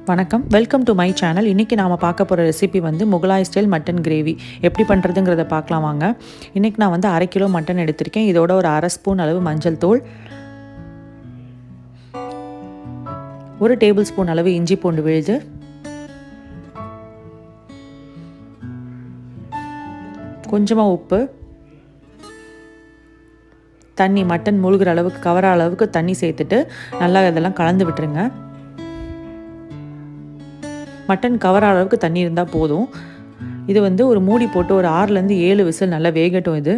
வணக்கம், welcome to my channel. இன்றைக்கி நாம் பார்க்க போகிற ரெசிபி வந்து முகலாய் ஸ்டைல் மட்டன் கிரேவி எப்படி பண்ணுறதுங்கிறத பார்க்கலாம் வாங்க. இன்றைக்கி நான் வந்து 1/2 கிலோ மட்டன் எடுத்திருக்கேன். இதோட ஒரு 1/2 ஸ்பூன் அளவு மஞ்சள் தூள், 1 டேபிள் ஸ்பூன் அளவு இஞ்சி பூண்டு விழுது, கொஞ்சமாக உப்பு, தண்ணி, மட்டன் மூழ்கிற அளவுக்கு கவர அளவுக்கு தண்ணி சேர்த்துட்டு நல்லா இதெல்லாம் கலந்து விட்டுருங்க. மட்டன் கவர் அளவுக்கு தண்ணி இருந்தால் போதும். இது வந்து ஒரு மூடி போட்டு ஒரு 6லேருந்து 7 விசில் நல்லா வேகட்டும். இது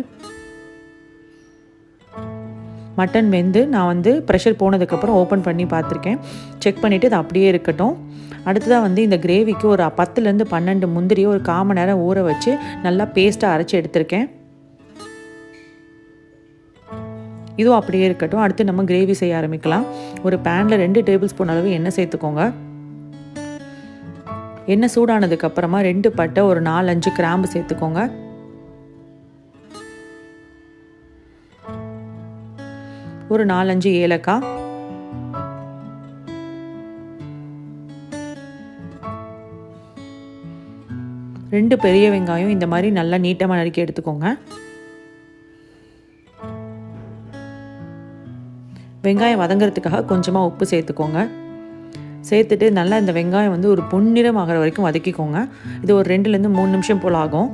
மட்டன் வெந்து நான் வந்து ப்ரெஷர் போனதுக்கப்புறம் ஓப்பன் பண்ணி பார்த்துருக்கேன். செக் பண்ணிவிட்டு இது அப்படியே இருக்கட்டும். அடுத்ததாக வந்து இந்த கிரேவிக்கு ஒரு 10லேருந்து 12 முந்திரியை ஒரு 1/4 மணி நேரம் ஊற வச்சு நல்லா பேஸ்ட்டாக அரைச்சி எடுத்திருக்கேன். இதுவும் அப்படியே இருக்கட்டும். அடுத்து நம்ம கிரேவி செய்ய ஆரம்பிக்கலாம். ஒரு பேனில் 2 டேபிள் ஸ்பூன் அளவு எண்ணெய் சேர்த்துக்கோங்க. எண்ணெய் சூடானதுக்கப்புறமா 2 பட்டை, ஒரு 4-5 கிராம்பு சேர்த்துக்கோங்க. ஒரு 4-5 ஏலக்காய், ரெண்டு பெரிய வெங்காயம் இந்த மாதிரி நல்லா நீட்டமாக நறுக்கி எடுத்துக்கோங்க. வெங்காயம் வதங்கிறதுக்காக கொஞ்சமாக உப்பு சேர்த்துக்கோங்க. சேர்த்துட்டு நல்லா இந்த வெங்காயம் வந்து ஒரு பொன்னிறம் ஆகிற வரைக்கும் வதக்கிக்கோங்க. இது ஒரு 2லேருந்து 3 நிமிஷம் போல் ஆகும்.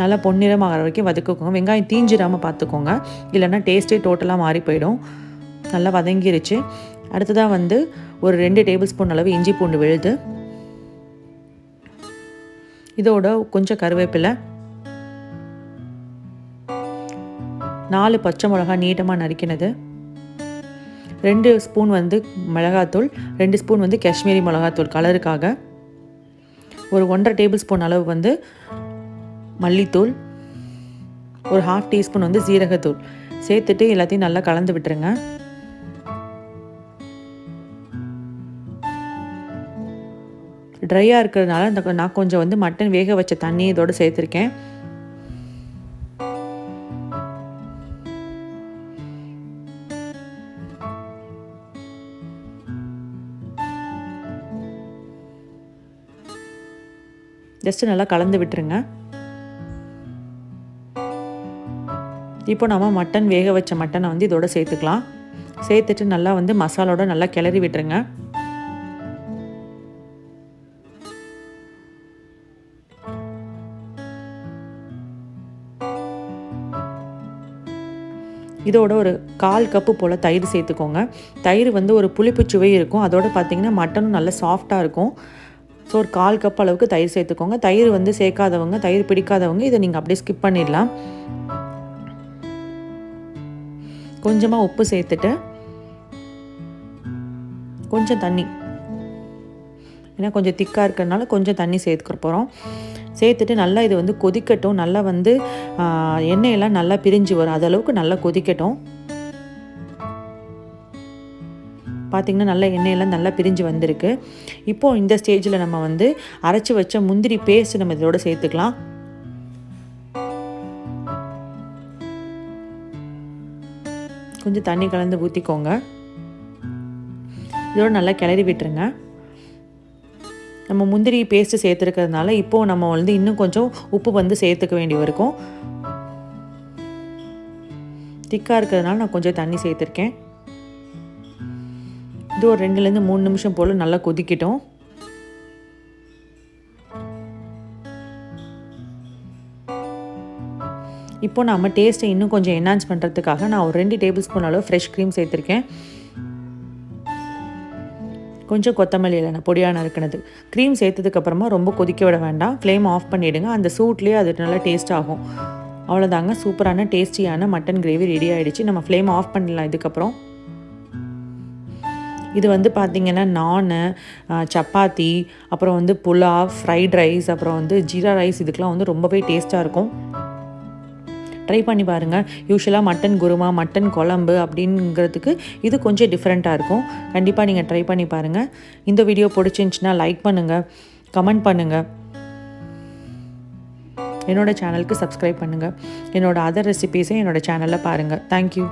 நல்லா பொன்னிறம் ஆகிற வரைக்கும் வதக்கிக்கோங்க. வெங்காயம் தீஞ்சிடாமல் பார்த்துக்கோங்க, இல்லைன்னா டேஸ்ட்டே டோட்டலாக மாறி போயிடும். நல்லா வதங்கிருச்சு. அடுத்ததாக வந்து ஒரு 2 டேபிள் ஸ்பூன் அளவு இஞ்சி பூண்டு விழுது, இதோட கொஞ்சம் கருவேப்பிலை, 4 பச்சை மிளகாய் நீட்டமாக நறுக்கினது, 2 ஸ்பூன் வந்து மிளகாத்தூள், 2 ஸ்பூன் வந்து காஷ்மீரி மிளகாத்தூள் கலருக்காக, ஒரு 1/2 டேபிள் ஸ்பூன் அளவு வந்து மல்லித்தூள், ஒரு 1/2 டீஸ்பூன் வந்து ஜீரகத்தூள் சேர்த்துட்டு எல்லாத்தையும் நல்லா கலந்து விட்டுருங்க. ட்ரையாக இருக்கிறதுனால நான் கொஞ்சம் வந்து மட்டன் வேக வச்ச தண்ணி இதோடு சேர்த்துருக்கேன். ஜஸ்ட்டு நல்லா கலந்து விட்டுருங்க. இப்போ நம்ம மட்டன் வேக வச்ச மட்டனை வந்து இதோட சேர்த்துக்கலாம். சேர்த்துட்டு நல்லா வந்து மசாலோட நல்லா கிளறி விட்டுருங்க. இதோட ஒரு 1/4 கப்பு போல் தயிர் சேர்த்துக்கோங்க. தயிர் வந்து ஒரு புளிப்பு சுவை இருக்கும். அதோடு பார்த்திங்கன்னா மட்டனும் நல்லா சாஃப்டாக இருக்கும். ஸோ ஒரு 1/4 கப் அளவுக்கு தயிர் சேர்த்துக்கோங்க. தயிர் வந்து சேர்க்காதவங்க, தயிர் பிடிக்காதவங்க இதை நீங்கள் அப்படியே ஸ்கிப் பண்ணிடலாம். கொஞ்சமாக உப்பு சேர்த்துட்டு கொஞ்சம் தண்ணி, ஏன்னா கொஞ்சம் திக்காக இருக்கிறதுனால கொஞ்சம் தண்ணி சேர்த்துக்க போகிறோம். சேர்த்துட்டு நல்லா இது வந்து கொதிக்கட்டும். நல்லா வந்து எண்ணெயெல்லாம் நல்லா பிரிஞ்சு வரும், அதளவுக்கு நல்லா கொதிக்கட்டும். பார்த்திங்கன்னா நல்லா எண்ணெயெல்லாம் நல்லா பிரிஞ்சு வந்திருக்கு. இப்போது இந்த ஸ்டேஜில் நம்ம வந்து அரைச்சி வச்ச முந்திரி பேஸ்ட் நம்ம இதோட சேர்த்துக்கலாம். கொஞ்சம் தண்ணி கலந்து ஊற்றிக்கோங்க. இதோட நல்லா கிளறி விட்டுருங்க. நம்ம முந்திரி பேஸ்ட்டு சேர்த்துருக்கிறதுனால இப்போது நம்ம வந்து இன்னும் கொஞ்சம் உப்பு வந்து சேர்த்துக்க வேண்டி இருக்கும். திக்காக இருக்கிறதுனால நான் கொஞ்சம் தண்ணி சேர்த்துருக்கேன். இது ஒரு 2லேருந்து 3 நிமிஷம் போல் நல்லா கொதிக்கட்டும். இப்போ நம்ம டேஸ்ட்டை இன்னும் கொஞ்சம் என்ஹான்ஸ் பண்ணுறதுக்காக நான் ஒரு 2 டேபிள் ஸ்பூன் அளவு ஃப்ரெஷ் க்ரீம் சேர்த்துருக்கேன். கொஞ்சம் கொத்தமல்லி இலை பொடியாக நறுக்கினது. க்ரீம் சேர்த்ததுக்கப்புறமா ரொம்ப கொதிக்க விட வேண்டாம். ஃப்ளேம் ஆஃப் பண்ணிவிடுங்க. அந்த சூட்லேயே அது நல்லா டேஸ்ட் ஆகும். அவ்வளோதாங்க, சூப்பரான டேஸ்டியான மட்டன் கிரேவி ரெடி ஆகிடுச்சு. நம்ம ஃப்ளேம் ஆஃப் பண்ணிடலாம். இதுக்கப்புறம் இது வந்து பார்த்திங்கன்னா நானு, சப்பாத்தி, அப்புறம் வந்து புலாவ், ஃப்ரைட் ரைஸ், அப்புறம் வந்து ஜீரா ரைஸ், இதுக்கெலாம் வந்து ரொம்பவே டேஸ்ட்டாக இருக்கும். ட்ரை பண்ணி பாருங்கள். யூஸ்வலாக மட்டன் குருமா, மட்டன் குழம்பு அப்படிங்கிறதுக்கு இது கொஞ்சம் டிஃப்ரெண்ட்டாக இருக்கும். கண்டிப்பாக நீங்கள் ட்ரை பண்ணி பாருங்கள். இந்த வீடியோ பிடிச்சிருந்துச்சின்னா லைக் பண்ணுங்கள், கமெண்ட் பண்ணுங்கள், என்னோடய சேனலுக்கு சப்ஸ்கிரைப் பண்ணுங்கள். என்னோடய அதர் ரெசிபீஸை என்னோடய சேனலில் பாருங்கள். தேங்க்யூ.